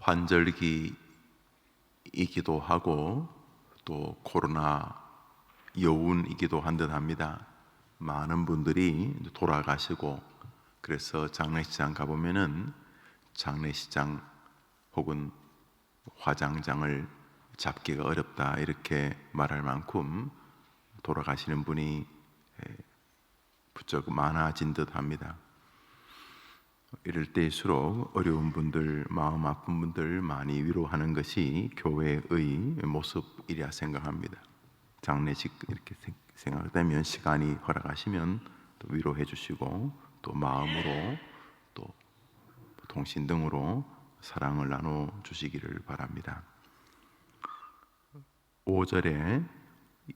환절기이기도 하고 또 코로나 여운이기도 한 듯 합니다. 많은 분들이 돌아가시고, 그래서 장례식장 가보면은 장례식장 혹은 화장장을 잡기가 어렵다 이렇게 말할 만큼 돌아가시는 분이 부쩍 많아진 듯 합니다. 이럴 때일수록 어려운 분들, 마음 아픈 분들 많이 위로하는 것이 교회의 모습이라 생각합니다. 장례식 이렇게 생각되면 시간이 허락하시면 또 위로해 주시고, 또 마음으로 또 통신 등으로 사랑을 나눠 주시기를 바랍니다. 5절에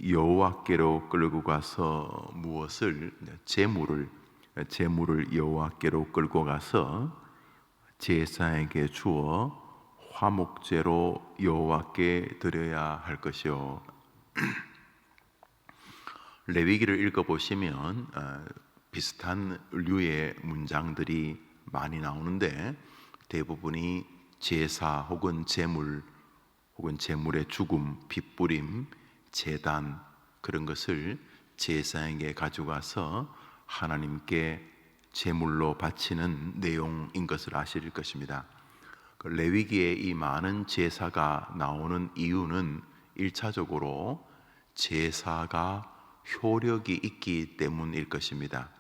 여호와께로 끌고 가서 무엇을? 제물을 여호와께로 끌고 가서 제사에게 주어 화목제로 여호와께 드려야 할 것이요. 레위기를 읽어보시면 비슷한 류의 문장들이 많이 나오는데, 대부분이 제사 혹은 제물 혹은 제물의 죽음, 핏부림, 제단, 그런 것을 제사에게 가져가서 하나님께 제물로 바치는 내용인 것을 아실 것입니다. 레위기에 이 많은 제사가 나오는 이유는 1차적으로 제사가 효력이 있기 때문일 것입니다.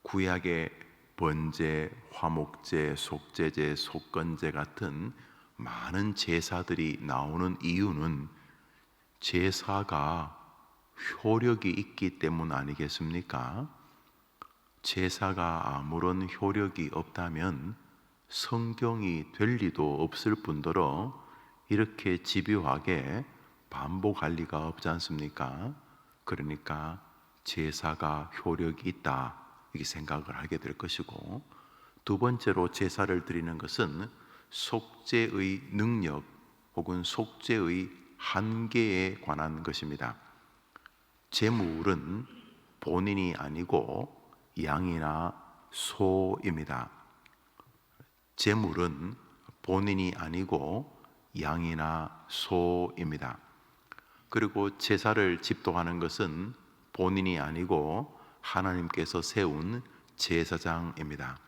구약의 번제, 화목제, 속죄제, 속건제 같은 많은 제사들이 나오는 이유는 제사가 효력이 있기 때문 아니겠습니까? 제사가 아무런 효력이 없다면 성경이 될 리도 없을 뿐더러 이렇게 집요하게 반복할 리가 없지 않습니까? 그러니까 제사가 효력이 있다 이렇게 생각을 하게 될 것이고, 두 번째로 제사를 드리는 것은 속죄의 능력 혹은 속죄의 한계에 관한 것입니다. 제물은 본인이 아니고 양이나 소입니다. 제물은 본인이 아니고 양이나 소입니다. 그리고 제사를 집도하는 것은 본인이 아니고 하나님께서 세운 제사장입니다.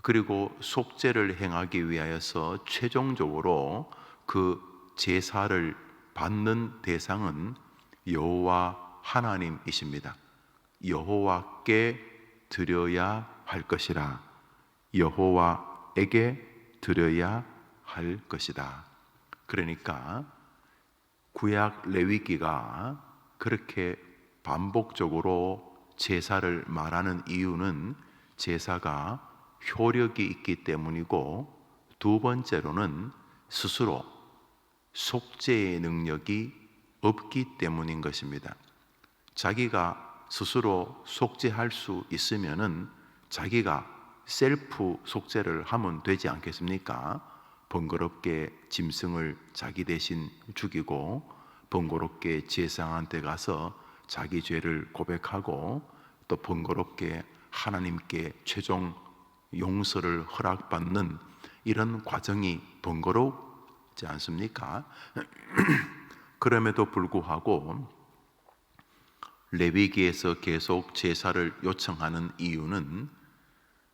그리고 속죄를 행하기 위하여서 최종적으로 그 제사를 받는 대상은 여호와 하나님이십니다. 여호와께 드려야 할 것이라, 여호와에게 드려야 할 것이다. 그러니까 구약 레위기가 그렇게 반복적으로 제사를 말하는 이유는 제사가 효력이 있기 때문이고, 두 번째로는 스스로 속죄의 능력이 없기 때문인 것입니다. 자기가 스스로 속죄할 수 있으면은 자기가 셀프 속죄를 하면 되지 않겠습니까? 번거롭게 짐승을 자기 대신 죽이고, 번거롭게 제사장한테 가서 자기 죄를 고백하고, 또 번거롭게 하나님께 최종 용서를 허락받는 이런 과정이 번거롭지 않습니까? 그럼에도 불구하고 레위기에서 계속 제사를 요청하는 이유는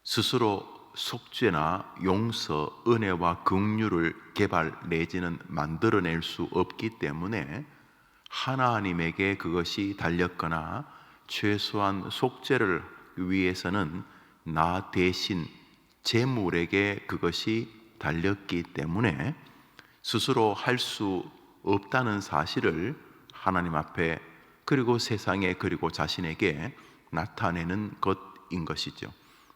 스스로 속죄나 용서, 은혜와 긍휼을 개발 내지는 만들어낼 수 없기 때문에 하나님에게 그것이 달렸거나, 최소한 속죄를 위해서는 나 대신 제물에게 그것이 달렸기 때문에 스스로 할 수 없다는 사실을 하나님 앞에, 그리고 세상에, 그리고 자신에게 나타내는 것인 것이죠.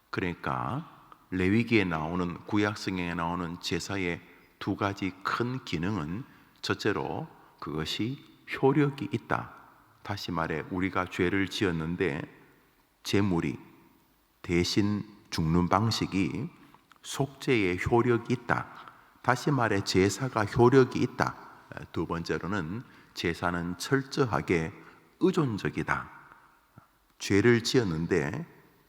그러니까 레위기에 나오는, 구약성경에 나오는 제사의 두 가지 큰 기능은, 첫째로 그것이 효력이 있다. 다시 말해 우리가 죄를 지었는데 제물이 대신 죽는 방식이 속죄의 효력이 있다. 다시 말해 제사가 효력이 있다. 두 번째로는 제사는 철저하게 의존적이다. 죄를 지었는데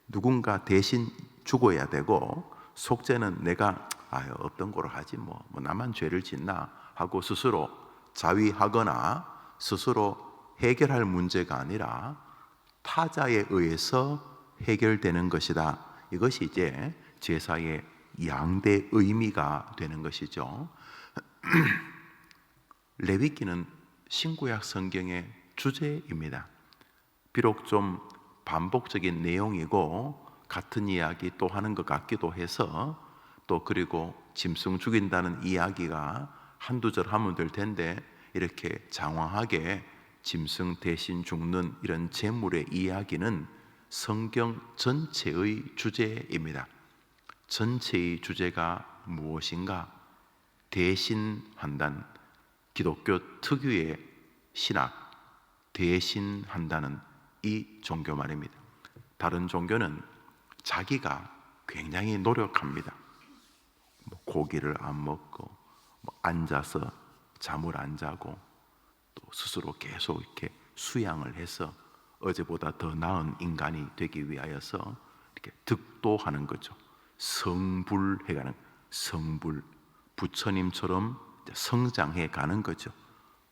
누군가 대신 죽어야 되고, 속죄는 내가 아유 없던 거로 하지 뭐 나만 죄를 짓나 하고 스스로 자위하거나 스스로 해결할 문제가 아니라 타자에 의해서 해결되는 것이다. 이것이 이제 제사의 양대 의미가 되는 것이죠. 레위기는 신구약 성경의 주제입니다. 비록 좀 반복적인 내용이고 같은 이야기 또 하는 것 같기도 해서 또 그리고 짐승 죽인다는 이야기가 한두 절 하면 될 텐데 이렇게 장황하게 짐승 대신 죽는 이런 제물의 이야기는 성경 전체의 주제입니다. 전체의 주제가 무엇인가? 대신한다는 기독교 특유의 신학, 대신한다는 이 종교 말입니다. 다른 종교는 자기가 굉장히 노력합니다. 고기를 안 먹고 앉아서 잠을 안 자고 또 스스로 계속 이렇게 수양을 해서 어제보다 더 나은 인간이 되기 위하여서 이렇게 득도하는 거죠. 성불해가는 성불, 부처님처럼 성장해 가는 거죠.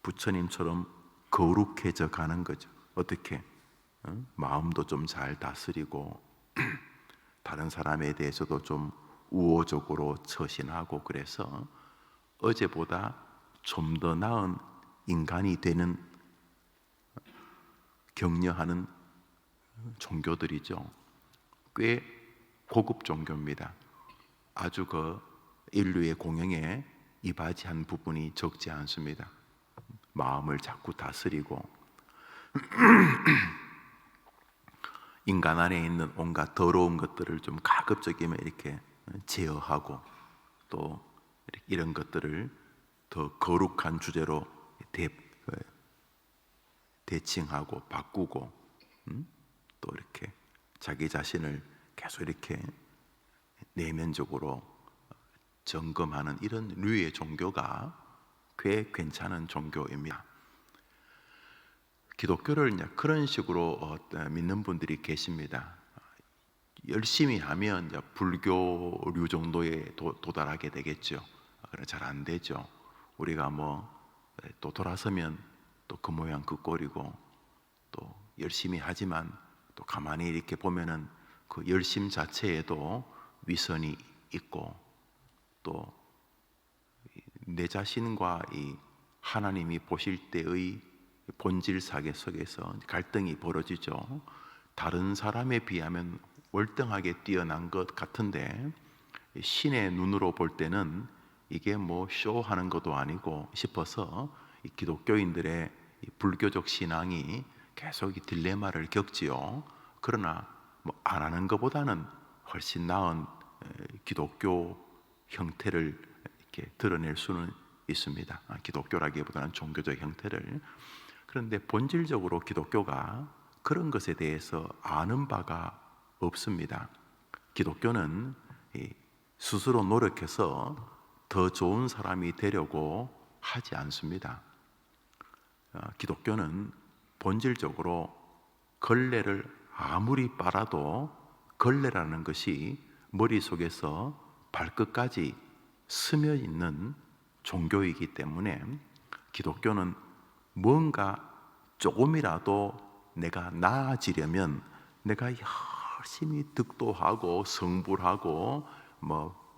부처님처럼 거룩해져 가는 거죠. 어떻게? 마음도 좀 잘 다스리고 다른 사람에 대해서도 좀 우호적으로 처신하고 그래서 어제보다 좀 더 나은 인간이 되는 격려하는 종교들이죠. 꽤 고급 종교입니다. 아주 그 인류의 공영에 이바지한 부분이 적지 않습니다. 마음을 자꾸 다스리고 인간 안에 있는 온갖 더러운 것들을 좀 가급적이면 이렇게 제어하고 또 이런 것들을 더 거룩한 주제로 대칭하고 바꾸고 또 이렇게 자기 자신을 계속 이렇게 내면적으로 점검하는 이런 류의 종교가 꽤 괜찮은 종교입니다. 기독교를 이제 그런 식으로 믿는 분들이 계십니다. 열심히 하면 이제 불교류 정도에 도달하게 되겠죠. 그래 잘 안 되죠. 우리가 또 돌아서면 또 그 모양 그 꼴이고 또 열심히 하지만 또 가만히 이렇게 보면은 그 열심 자체에도 위선이 있고 또 내 자신과 이 하나님이 보실 때의 본질 사계 속에서 갈등이 벌어지죠. 다른 사람에 비하면 월등하게 뛰어난 것 같은데 신의 눈으로 볼 때는 이게 쇼하는 것도 아니고 싶어서 이 기독교인들의 이 불교적 신앙이 계속 이 딜레마를 겪지요. 그러나 안 하는 것보다는 훨씬 나은 기독교 형태를 이렇게 드러낼 수는 있습니다. 기독교라기보다는 종교적 형태를. 그런데 본질적으로 기독교가 그런 것에 대해서 아는 바가 없습니다. 기독교는 스스로 노력해서 더 좋은 사람이 되려고 하지 않습니다. 기독교는 본질적으로 걸레를 아무리 빨아도 걸레라는 것이 머릿속에서 발끝까지 스며 있는 종교이기 때문에 기독교는 뭔가 조금이라도 내가 나아지려면 내가 열심히 득도하고 성불하고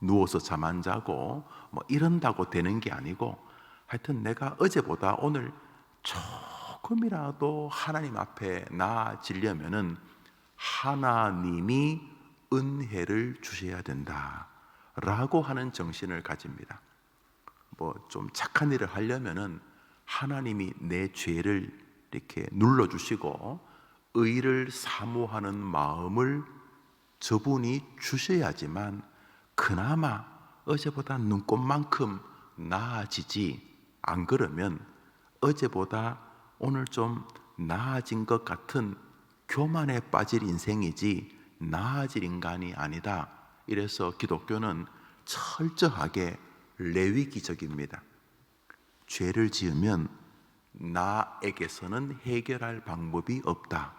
누워서 잠 안 자고 이런다고 되는 게 아니고 하여튼 내가 어제보다 오늘 조금이라도 하나님 앞에 나아지려면은 하나님이 은혜를 주셔야 된다 라고 하는 정신을 가집니다. 좀 착한 일을 하려면은 하나님이 내 죄를 이렇게 눌러주시고 의를 사모하는 마음을 저분이 주셔야지만 그나마 어제보다 눈꽃만큼 나아지지. 안 그러면 어제보다 오늘 좀 나아진 것 같은 교만에 빠질 인생이지 나아질 인간이 아니다. 이래서 기독교는 철저하게 레위기적입니다. 죄를 지으면 나에게서는 해결할 방법이 없다.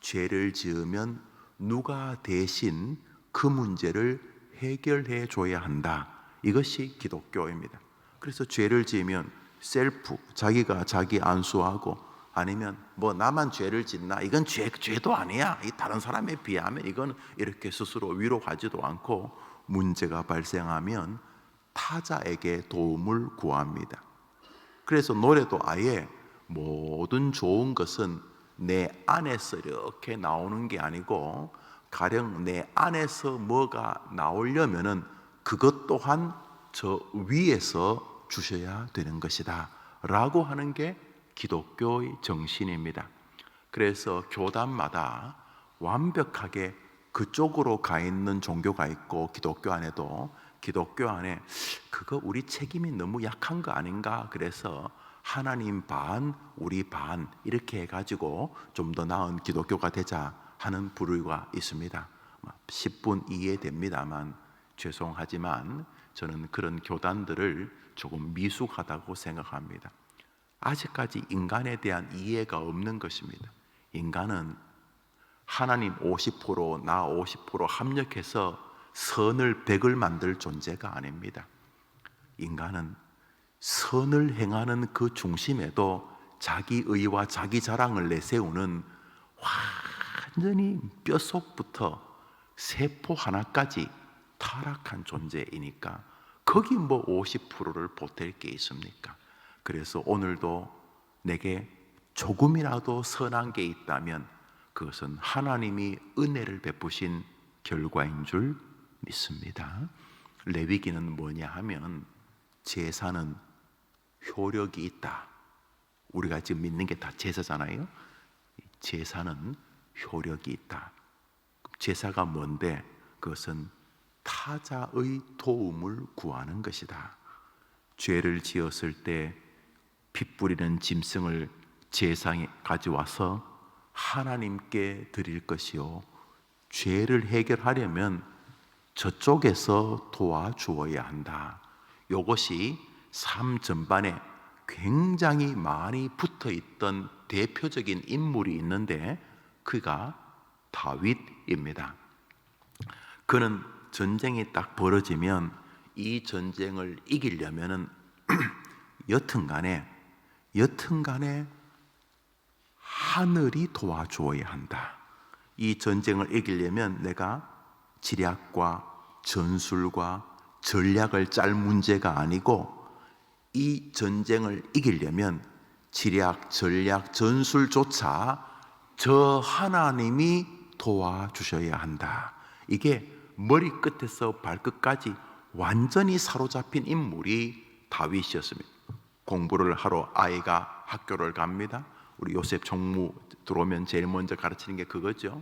죄를 지으면 누가 대신 그 문제를 해결해 줘야 한다. 이것이 기독교입니다. 그래서 죄를 지으면 셀프, 자기가 자기 안수하고, 아니면 뭐 나만 죄를 짓나, 이건 죄도 아니야, 이 다른 사람에 비하면 이건, 이렇게 스스로 위로하지도 않고 문제가 발생하면 타자에게 도움을 구합니다. 그래서 노래도 아예 모든 좋은 것은 내 안에서 이렇게 나오는 게 아니고, 가령 내 안에서 뭐가 나오려면은 그것 또한 저 위에서 주셔야 되는 것이다 라고 하는 게 기독교의 정신입니다. 그래서 교단마다 완벽하게 그쪽으로 가 있는 종교가 있고, 기독교 안에도 기독교 안에 그거 우리 책임이 너무 약한 거 아닌가, 그래서 하나님 반 우리 반 이렇게 해가지고 좀 더 나은 기독교가 되자 하는 부류가 있습니다. 10분 이해됩니다만 죄송하지만 저는 그런 교단들을 조금 미숙하다고 생각합니다. 아직까지 인간에 대한 이해가 없는 것입니다. 인간은 하나님 50%, 나 50% 합력해서 선을 100을 만들 존재가 아닙니다. 인간은 선을 행하는 그 중심에도 자기 의와 자기 자랑을 내세우는 완전히 뼛속부터 세포 하나까지 타락한 존재이니까 거기 뭐 50%를 보탤 게 있습니까? 그래서 오늘도 내게 조금이라도 선한 게 있다면 그것은 하나님이 은혜를 베푸신 결과인 줄 믿습니다. 레위기는 뭐냐 하면 제사는 효력이 있다. 우리가 지금 믿는 게 다 제사잖아요. 제사는 효력이 있다. 제사가 뭔데? 그것은 타자의 도움을 구하는 것이다. 죄를 지었을 때 피 뿌리는 짐승을 제사에 가져와서 하나님께 드릴 것이요, 죄를 해결하려면 저쪽에서 도와주어야 한다. 이것이 삶 전반에 굉장히 많이 붙어있던 대표적인 인물이 있는데 그가 다윗입니다. 그는 전쟁이 딱 벌어지면 이 전쟁을 이기려면은 여튼간에 하늘이 도와주어야 한다. 이 전쟁을 이기려면 내가 지략과 전술과 전략을 짤 문제가 아니고, 이 전쟁을 이기려면 지략, 전략, 전술조차 저 하나님이 도와주셔야 한다. 이게 머리끝에서 발끝까지 완전히 사로잡힌 인물이 다윗이었습니다. 공부를 하러 아이가 학교를 갑니다. 우리 요셉 총무 들어오면 제일 먼저 가르치는 게 그거죠.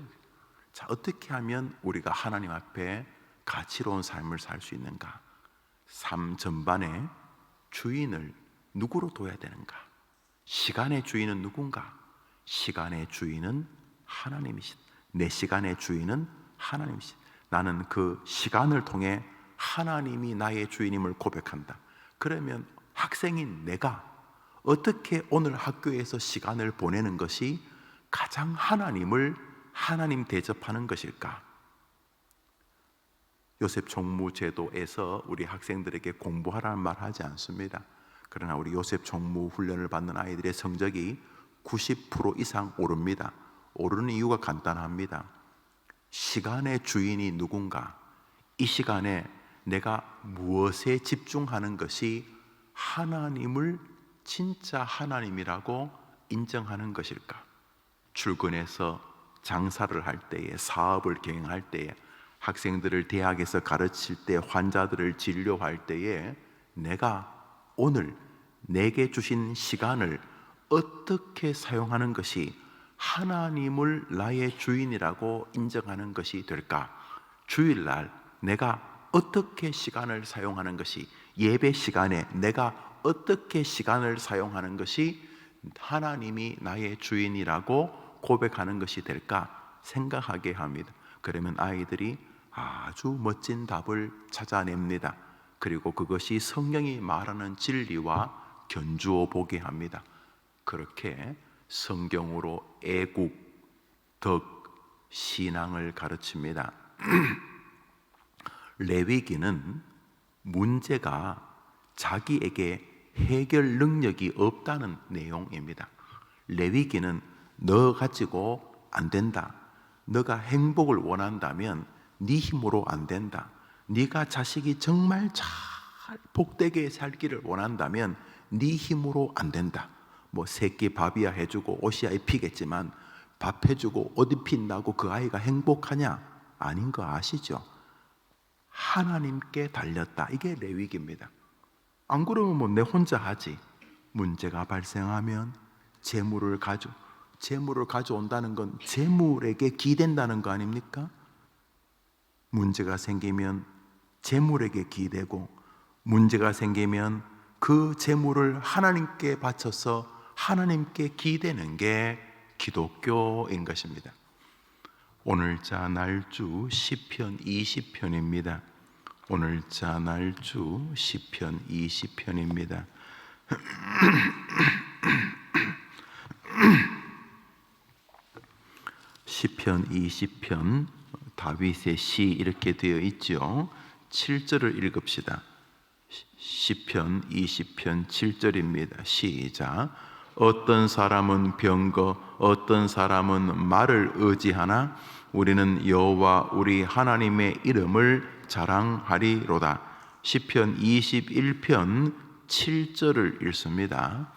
자, 어떻게 하면 우리가 하나님 앞에 가치로운 삶을 살 수 있는가? 삶 전반에 주인을 누구로 둬야 되는가? 시간의 주인은 누군가? 시간의 주인은 하나님이시다. 내 시간의 주인은 하나님이시다. 나는 그 시간을 통해 하나님이 나의 주인임을 고백한다. 그러면 학생인 내가 어떻게 오늘 학교에서 시간을 보내는 것이 가장 하나님 대접하는 것일까? 요셉 총무 제도에서 우리 학생들에게 공부하라는 말 하지 않습니다. 그러나 우리 요셉 총무 훈련을 받는 아이들의 성적이 90% 이상 오릅니다. 오르는 이유가 간단합니다. 시간의 주인이 누군가, 이 시간에 내가 무엇에 집중하는 것이 하나님을 진짜 하나님이라고 인정하는 것일까? 출근해서 장사를 할 때에, 사업을 경영할 때에, 학생들을 대학에서 가르칠 때, 환자들을 진료할 때에 내가 오늘 내게 주신 시간을 어떻게 사용하는 것이 하나님을 나의 주인이라고 인정하는 것이 될까? 주일날 내가 어떻게 시간을 사용하는 것이, 예배 시간에 내가 어떻게 시간을 사용하는 것이 하나님이 나의 주인이라고 고백하는 것이 될까 생각하게 합니다. 그러면 아이들이 아주 멋진 답을 찾아냅니다. 그리고 그것이 성경이 말하는 진리와 견주어 보게 합니다. 그렇게 성경으로 애국, 덕, 신앙을 가르칩니다. 레위기는 문제가 자기에게 해결 능력이 없다는 내용입니다. 레위기는 너 가지고 안 된다. 너가 행복을 원한다면 네 힘으로 안 된다. 네가 자식이 정말 잘 복되게 살기를 원한다면 네 힘으로 안 된다. 뭐 새끼 밥이야 해주고 옷이야 입히겠지만 밥 해주고 옷 입힌다고 그 아이가 행복하냐? 아닌 거 아시죠? 하나님께 달렸다. 이게 레위기입니다. 안 그러면 뭐 내 혼자 하지. 문제가 발생하면 재물을 가져온다는 건 재물에게 기댄다는 거 아닙니까? 문제가 생기면 재물에게 기대고, 문제가 생기면 그 재물을 하나님께 바쳐서 하나님께 기대는 게 기독교인 것입니다. 오늘자 날주 시편 20편입니다. 오늘자 날주 시편 20편입니다. 시편 20편 다윗의 시 이렇게 되어 있죠. 7절을 읽읍시다. 시편 20편 7절입니다. 시작. 어떤 사람은 병거, 어떤 사람은 말을 의지하나 우리는 여호와 우리 하나님의 이름을 자랑하리로다. 시편 21편 7절을 읽습니다.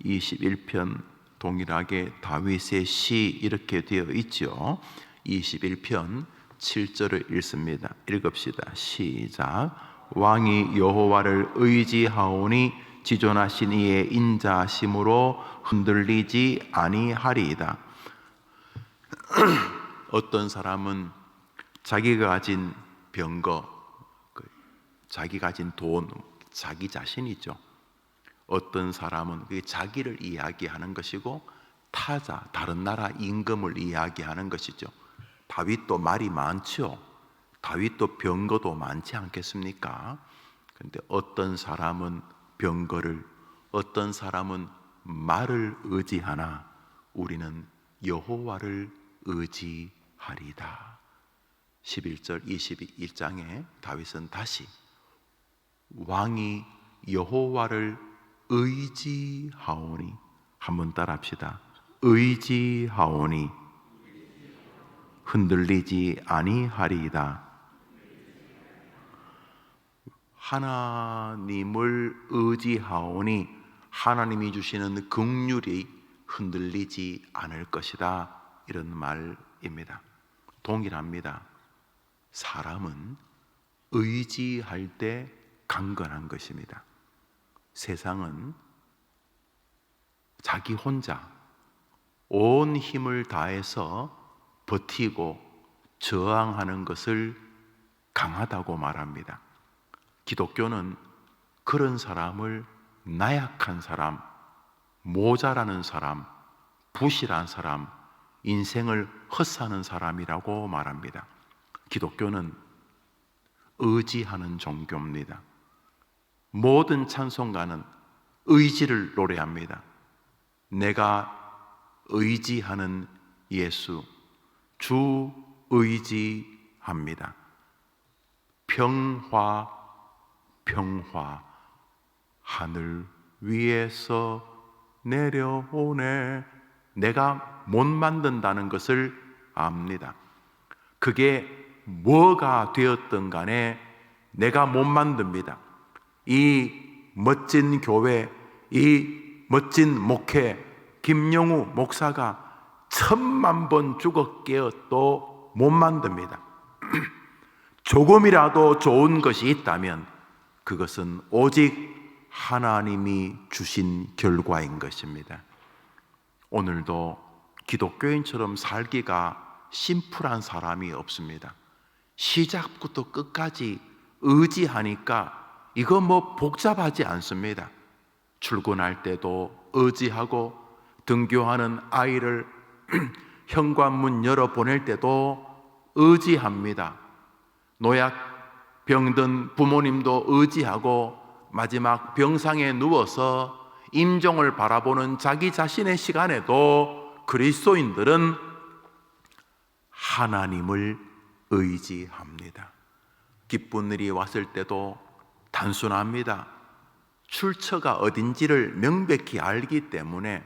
21편 동일하게 다윗의 시 이렇게 되어 있죠. 21편 7절을 읽습니다. 읽읍시다. 시작. 왕이 여호와를 의지하오니 지존하신 이의 인자심으로 흔들리지 아니하리이다. 어떤 사람은 자기가 가진 병거, 자기가 가진 돈, 자기 자신이죠. 어떤 사람은 자기를 이야기하는 것이고 타자, 다른 나라 임금을 이야기하는 것이죠. 다윗도 말이 많죠. 다윗도 병거도 많지 않겠습니까? 그런데 어떤 사람은 병거를, 어떤 사람은 말을 의지하나 우리는 여호와를 의지하리다. 11절 21장에 다윗은 다시 왕이 여호와를 의지하오니, 한번 따라합시다. 의지하오니 흔들리지 아니하리이다. 하나님을 의지하오니 하나님이 주시는 긍휼이 흔들리지 않을 것이다. 이런 말입니다. 동일합니다. 사람은 의지할 때 강건한 것입니다. 세상은 자기 혼자 온 힘을 다해서 버티고 저항하는 것을 강하다고 말합니다. 기독교는 그런 사람을 나약한 사람, 모자라는 사람, 부실한 사람, 인생을 헛사는 사람이라고 말합니다. 기독교는 의지하는 종교입니다. 모든 찬송가는 의지를 노래합니다. 내가 의지하는 예수, 주 의지합니다. 평화, 평화, 하늘 위에서 내려오네. 내가 못 만든다는 것을 압니다. 그게 뭐가 되었든 간에 내가 못 만듭니다. 이 멋진 교회, 이 멋진 목회, 김영우 목사가 1000만 번 죽어 깨어도 못 만듭니다. 조금이라도 좋은 것이 있다면 그것은 오직 하나님이 주신 결과인 것입니다. 오늘도 기독교인처럼 살기가 심플한 사람이 없습니다. 시작부터 끝까지 의지하니까 이거 뭐 복잡하지 않습니다. 출근할 때도 의지하고, 등교하는 아이를 현관문 열어 보낼 때도 의지합니다. 노약 병든 부모님도 의지하고, 마지막 병상에 누워서 임종을 바라보는 자기 자신의 시간에도 그리스도인들은 하나님을 의지합니다. 기쁜 일이 왔을 때도 단순합니다. 출처가 어딘지를 명백히 알기 때문에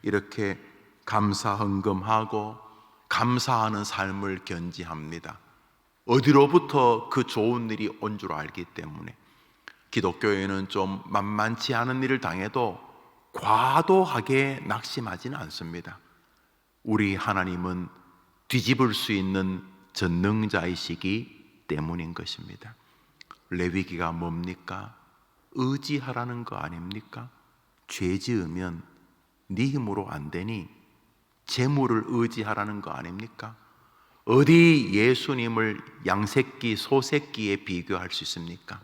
이렇게 감사헌금하고 감사하는 삶을 견지합니다. 어디로부터 그 좋은 일이 온 줄 알기 때문에. 기독교에는 좀 만만치 않은 일을 당해도 과도하게 낙심하지는 않습니다. 우리 하나님은 뒤집을 수 있는 전능자이시기 때문인 것입니다. 레위기가 뭡니까? 의지하라는 거 아닙니까? 죄 지으면 네 힘으로 안 되니 재물을 의지하라는 거 아닙니까? 어디 예수님을 양새끼, 소새끼에 비교할 수 있습니까?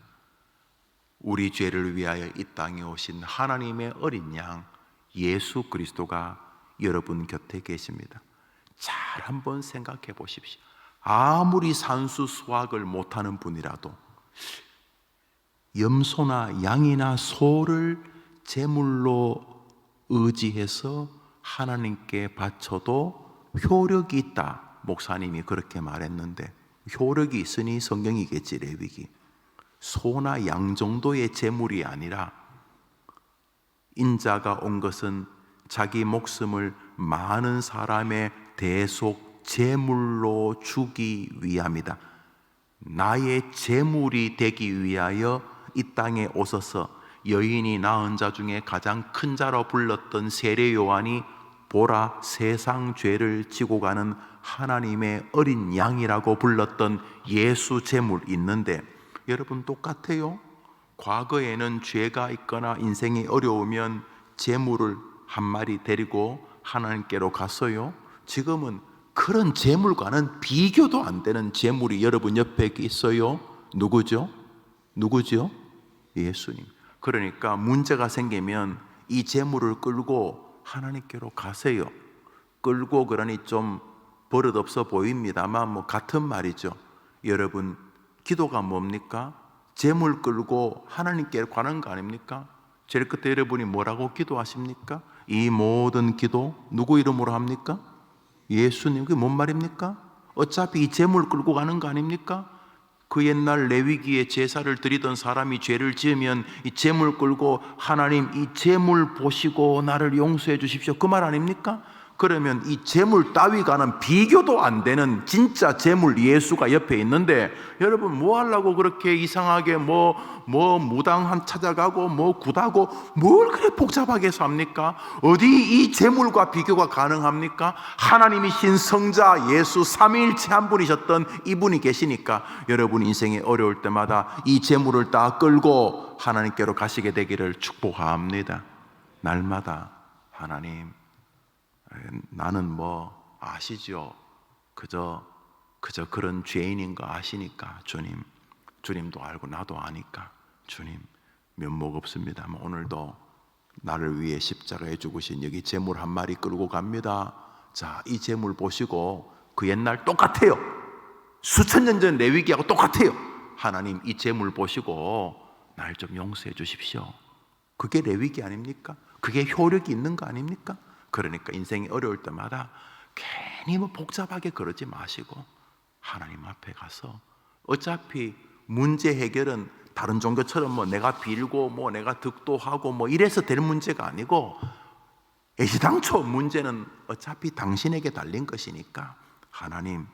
우리 죄를 위하여 이 땅에 오신 하나님의 어린 양 예수 그리스도가 여러분 곁에 계십니다. 잘 한번 생각해 보십시오. 아무리 산수 수확을 못하는 분이라도 염소나 양이나 소를 제물로 의지해서 하나님께 바쳐도 효력이 있다. 목사님이 그렇게 말했는데, 효력이 있으니 성경이겠지. 레위기. 소나 양 정도의 제물이 아니라 인자가 온 것은 자기 목숨을 많은 사람의 대속 제물로 주기 위함이다. 나의 제물이 되기 위하여 이 땅에 오셔서 여인이 낳은 자 중에 가장 큰 자로 불렀던 세례 요한이 보라 세상 죄를 지고 가는 하나님의 어린 양이라고 불렀던 예수 제물 있는데, 여러분 똑같아요. 과거에는 죄가 있거나 인생이 어려우면 제물을 한 마리 데리고 하나님께로 갔어요. 지금은 그런 제물과는 비교도 안 되는 제물이 여러분 옆에 있어요. 누구죠? 누구죠? 예수님. 그러니까 문제가 생기면 이 제물을 끌고 하나님께로 가세요. 끌고 그러니 좀 버릇없어 보입니다만 뭐 같은 말이죠. 여러분 기도가 뭡니까? 제물 끌고 하나님께 가는 거 아닙니까? 제일 끝에 여러분이 뭐라고 기도하십니까? 이 모든 기도 누구 이름으로 합니까? 예수님. 그게 뭔 말입니까? 어차피 이 제물 끌고 가는 거 아닙니까? 그 옛날 레위기에 제사를 드리던 사람이 죄를 지으면 이 제물 끌고 하나님 이 제물 보시고 나를 용서해 주십시오. 그 말 아닙니까? 그러면 이 제물 따위가는 비교도 안 되는 진짜 제물 예수가 옆에 있는데, 여러분 뭐 하려고 그렇게 이상하게 뭐 무당 찾아가고 뭐 굿하고 뭘 그래 복잡하게 삽니까? 어디 이 제물과 비교가 가능합니까? 하나님이신 성자 예수 삼위일체 한 분이셨던 이분이 계시니까 여러분 인생에 어려울 때마다 이 제물을 다 끌고 하나님께로 가시게 되기를 축복합니다. 날마다 하나님, 나는 뭐 아시죠? 그저 그런 죄인인 거 아시니까 주님도 알고 나도 아니까 주님 면목 없습니다만 오늘도 나를 위해 십자가에 죽으신 여기 제물 한 마리 끌고 갑니다. 자, 이 제물 보시고 그 옛날 똑같아요. 수천 년 전 레위기하고 똑같아요. 하나님 이 제물 보시고 날 좀 용서해 주십시오. 그게 레위기 아닙니까? 그게 효력이 있는 거 아닙니까? 그러니까 인생이 어려울 때마다 괜히 뭐 복잡하게 그러지 마시고 하나님 앞에 가서, 어차피 문제 해결은 다른 종교처럼 뭐 내가 빌고 뭐 내가 득도하고 뭐 이래서 될 문제가 아니고, 애시당초 문제는 어차피 당신에게 달린 것이니까 하나님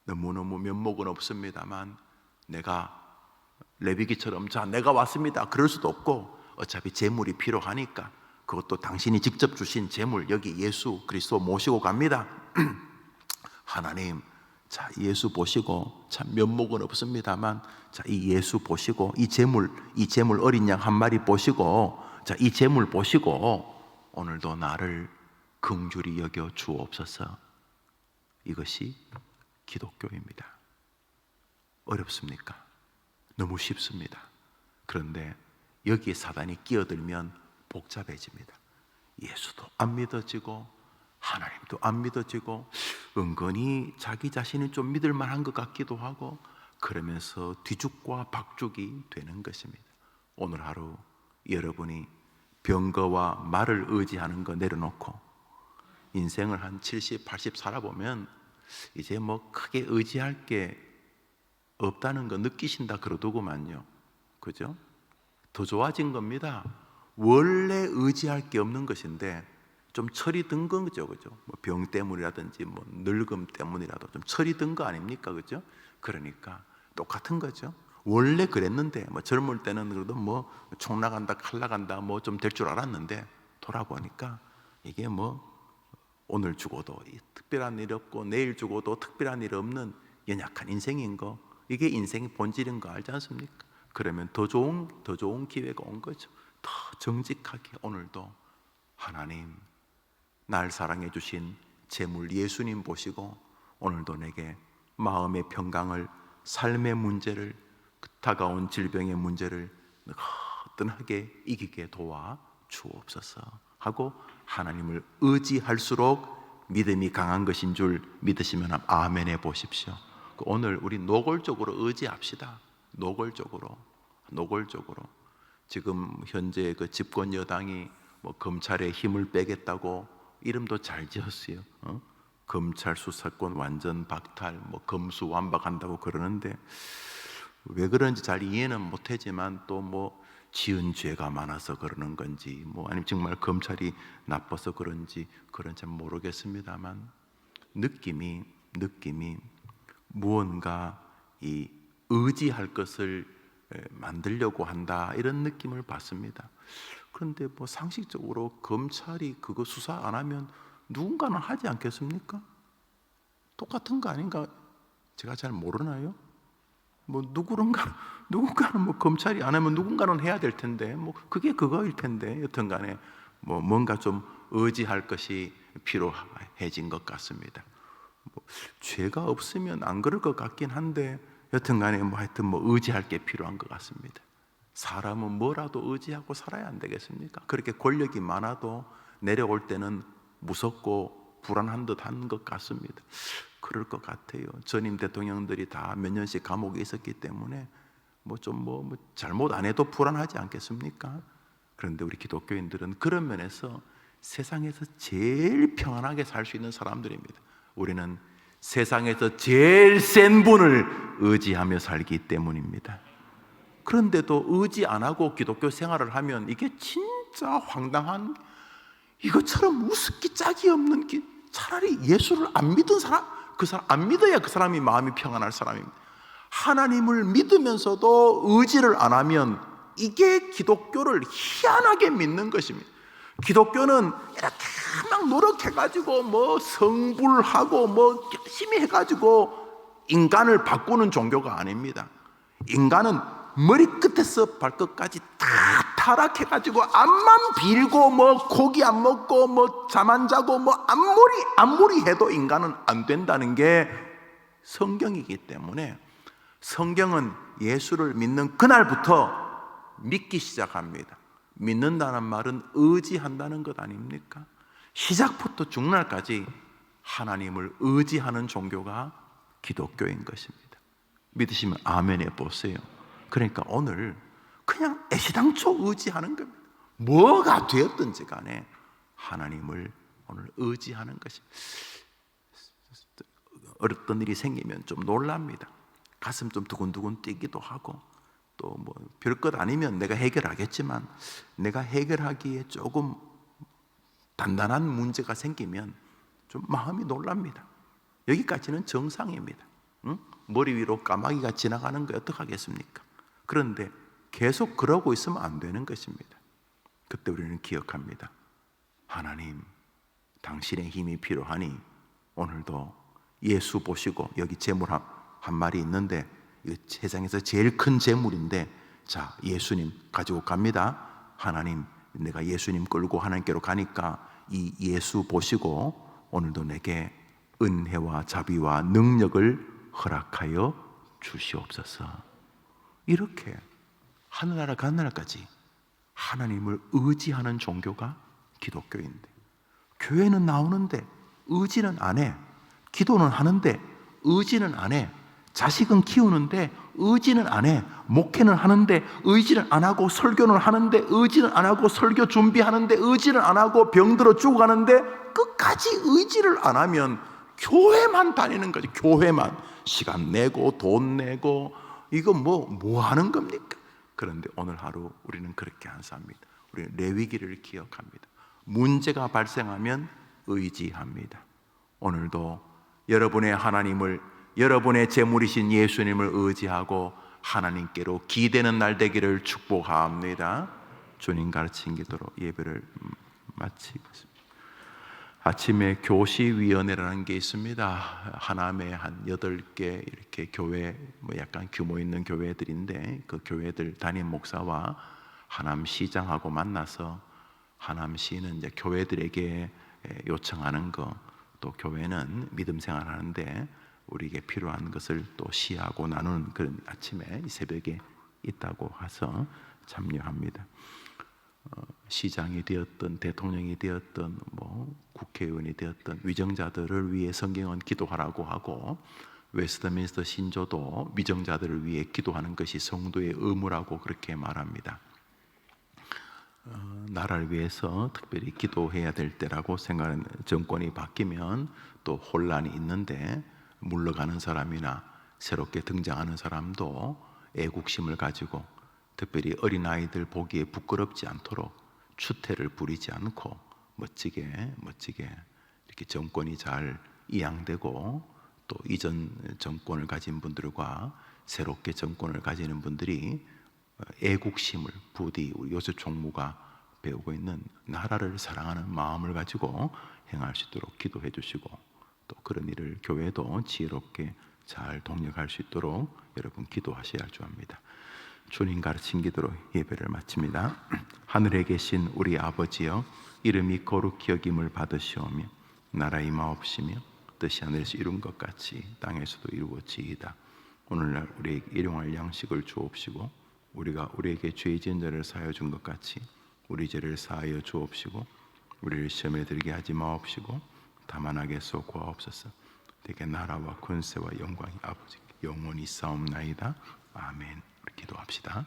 너무너무 면목은 없습니다만 내가 레위기처럼 자 내가 왔습니다 그럴 수도 없고, 어차피 재물이 필요하니까 그것도 당신이 직접 주신 재물 여기 예수 그리스도 모시고 갑니다. 하나님, 자 예수 보시고, 참 면목은 없습니다만 자 이 예수 보시고 이 재물 어린 양 한 마리 보시고, 자 이 재물 보시고 오늘도 나를 긍휼히 여겨 주옵소서. 이것이 기독교입니다. 어렵습니까? 너무 쉽습니다. 그런데 여기에 사단이 끼어들면 복잡해집니다. 예수도 안 믿어지고 하나님도 안 믿어지고 은근히 자기 자신이 좀 믿을 만한 것 같기도 하고 그러면서 뒤죽과 박죽이 되는 것입니다. 오늘 하루 여러분이 병거와 말을 의지하는 거 내려놓고 인생을 한 70, 80 살아보면 이제 뭐 크게 의지할 게 없다는 거 느끼신다 그러더구만요. 그죠? 더 좋아진 겁니다. 원래 의지할 게 없는 것인데 좀 철이 든 거죠, 그죠? 뭐 병 때문이라든지 뭐 늙음 때문이라도 좀 철이 든 거 아닙니까, 그죠? 그러니까 똑같은 거죠. 원래 그랬는데 뭐 젊을 때는 그래도 뭐 총 나간다, 칼 나간다, 뭐 좀 될 줄 알았는데 돌아보니까 이게 뭐 오늘 죽어도 특별한 일 없고 내일 죽어도 특별한 일 없는 연약한 인생인 거, 이게 인생의 본질인 거 알지 않습니까? 그러면 더 좋은 기회가 온 거죠. 더 정직하게 오늘도 하나님, 날 사랑해 주신 재물 예수님 보시고 오늘도 내게 마음의 평강을, 삶의 문제를, 다가온 질병의 문제를 거뜬하게 이기게 도와 주옵소서 하고 하나님을 의지할수록 믿음이 강한 것인 줄 믿으시면 아멘 해 보십시오. 오늘 우리 노골적으로 의지합시다. 노골적으로 지금 현재 그 집권 여당이 뭐 검찰의 힘을 빼겠다고 이름도 잘 지었어요. 검찰 수사권 완전 박탈, 뭐 검수완박한다고 그러는데 왜 그런지 잘 이해는 못하지만 또 뭐 지은 죄가 많아서 그러는 건지 뭐 아니면 정말 검찰이 나빠서 그런지 그런 잘 모르겠습니다만 느낌이 무언가 이 의지할 것을 만들려고 한다 이런 느낌을 받습니다. 그런데 뭐 상식적으로 검찰이 그거 수사 안 하면 누군가는 하지 않겠습니까? 똑같은 거 아닌가? 제가 잘 모르나요? 뭐 누군가는 뭐 검찰이 안 하면 누군가는 해야 될 텐데 뭐 그게 그거일 텐데 여튼간에 뭐 뭔가 좀 의지할 것이 필요해진 것 같습니다. 뭐 죄가 없으면 안 그럴 것 같긴 한데 여튼간에 뭐 하여튼 뭐 의지할 게 필요한 것 같습니다. 사람은 뭐라도 의지하고 살아야 안 되겠습니까? 그렇게 권력이 많아도 내려올 때는 무섭고 불안한 듯한 것 같습니다. 그럴 것 같아요. 전임 대통령들이 다 몇 년씩 감옥에 있었기 때문에 뭐 잘못 안 해도 불안하지 않겠습니까? 그런데 우리 기독교인들은 그런 면에서 세상에서 제일 평안하게 살 수 있는 사람들입니다. 우리는 세상에서 제일 센 분을 의지하며 살기 때문입니다. 그런데도 의지 안 하고 기독교 생활을 하면 이게 진짜 황당한, 이것처럼 우습기 짝이 없는 차라리 예수를 안 믿은 사람, 그 사람 안 믿어야 그 사람이 마음이 평안할 사람입니다. 하나님을 믿으면서도 의지를 안 하면 이게 기독교를 희한하게 믿는 것입니다. 기독교는 이렇게 막 노력해가지고 뭐 성불하고 뭐 열심히 해가지고 인간을 바꾸는 종교가 아닙니다. 인간은 머리끝에서 발끝까지 다 타락해가지고 앞만 빌고 뭐 고기 안 먹고 뭐 잠 안 자고 뭐 아무리 해도 인간은 안 된다는 게 성경이기 때문에 성경은 예수를 믿는 그날부터 믿기 시작합니다. 믿는다는 말은 의지한다는 것 아닙니까? 시작부터 중날까지 하나님을 의지하는 종교가 기독교인 것입니다. 믿으시면 아멘 해보세요. 그러니까 오늘 그냥 애시당초 의지하는 겁니다. 뭐가 되었든지 간에 하나님을 오늘 의지하는 것입니다. 어떤 일이 생기면 좀 놀랍니다. 가슴 좀 두근두근 뛰기도 하고 또 뭐 별것 아니면 내가 해결하겠지만 내가 해결하기에 조금 단단한 문제가 생기면 좀 마음이 놀랍니다. 여기까지는 정상입니다. 머리 위로 까마귀가 지나가는 거 어떡하겠습니까? 그런데 계속 그러고 있으면 안 되는 것입니다. 그때 우리는 기억합니다. 하나님, 당신의 힘이 필요하니 오늘도 예수 보시고 여기 재물 한 마리 있는데 이 세상에서 제일 큰 재물인데 자, 예수님 가지고 갑니다. 하나님, 내가 예수님 끌고 하나님께로 가니까 이 예수 보시고 오늘도 내게 은혜와 자비와 능력을 허락하여 주시옵소서. 이렇게 하늘나라 가늘나라까지 하나님을 의지하는 종교가 기독교인데, 교회는 나오는데 의지는 안 해. 기도는 하는데 의지는 안 해. 자식은 키우는데 의지는 안 해. 목회는 하는데 의지는 안 하고, 설교는 하는데 의지는 안 하고, 설교 준비하는데 의지는 안 하고, 병들어 죽어가는데 끝까지 의지를 안 하면 교회만 다니는 거죠. 교회만 시간 내고 돈 내고 이거 뭐 하는 겁니까? 그런데 오늘 하루 우리는 그렇게 안 삽니다. 우리는 레위기를 기억합니다. 문제가 발생하면 의지합니다. 오늘도 여러분의 하나님을, 여러분의 제물이신 예수님을 의지하고 하나님께로 기대는 날 되기를 축복합니다. 주님 가르친 기도로 예배를 마치겠습니다. 아침에 교시위원회라는 게 있습니다. 하남에 한 8개 이렇게 교회, 약간 규모 있는 교회들인데, 그 교회들 담임 목사와 하남시장하고 만나서 하남시는 이제 교회들에게 요청하는 거, 또 교회는 믿음 생활하는데 우리에게 필요한 것을 또 시하고 나누는 그런 아침에 새벽에 있다고 해서 참여합니다. 시장이 되었든 대통령이 되었든 국회의원이 되었든 위정자들을 위해 성경은 기도하라고 하고, 웨스트민스터 신조도 위정자들을 위해 기도하는 것이 성도의 의무라고 그렇게 말합니다. 나라를 위해서 특별히 기도해야 될 때라고 생각하는, 정권이 바뀌면 또 혼란이 있는데 물러가는 사람이나 새롭게 등장하는 사람도 애국심을 가지고 특별히 어린아이들 보기에 부끄럽지 않도록 추태를 부리지 않고 멋지게 이렇게 정권이 잘 이양되고, 또 이전 정권을 가진 분들과 새롭게 정권을 가지는 분들이 애국심을 부디 우리 요셉 총무가 배우고 있는 나라를 사랑하는 마음을 가지고 행할 수 있도록 기도해 주시고, 또 그런 일을 교회도 지혜롭게 잘 동력할 수 있도록 여러분 기도하셔야 할 줄 압니다. 주님 가르친 기도로 예배를 마칩니다. 하늘에 계신 우리 아버지여, 이름이 거룩히 여김을 받으시오며 나라 임하옵시며 뜻이 하늘에서 이룬 것 같이 땅에서도 이루어지이다. 오늘날 우리에게 일용할 양식을 주옵시고, 우리가 우리에게 죄 지은 자를 사하여 준 것 같이 우리 죄를 사하여 주옵시고, 우리를 시험에 들게 하지 마옵시고 다만 악에서 구하옵소서. 되게 나라와 권세와 영광이 아버지께 영원히 싸움나이다. 아멘. 우리 기도합시다.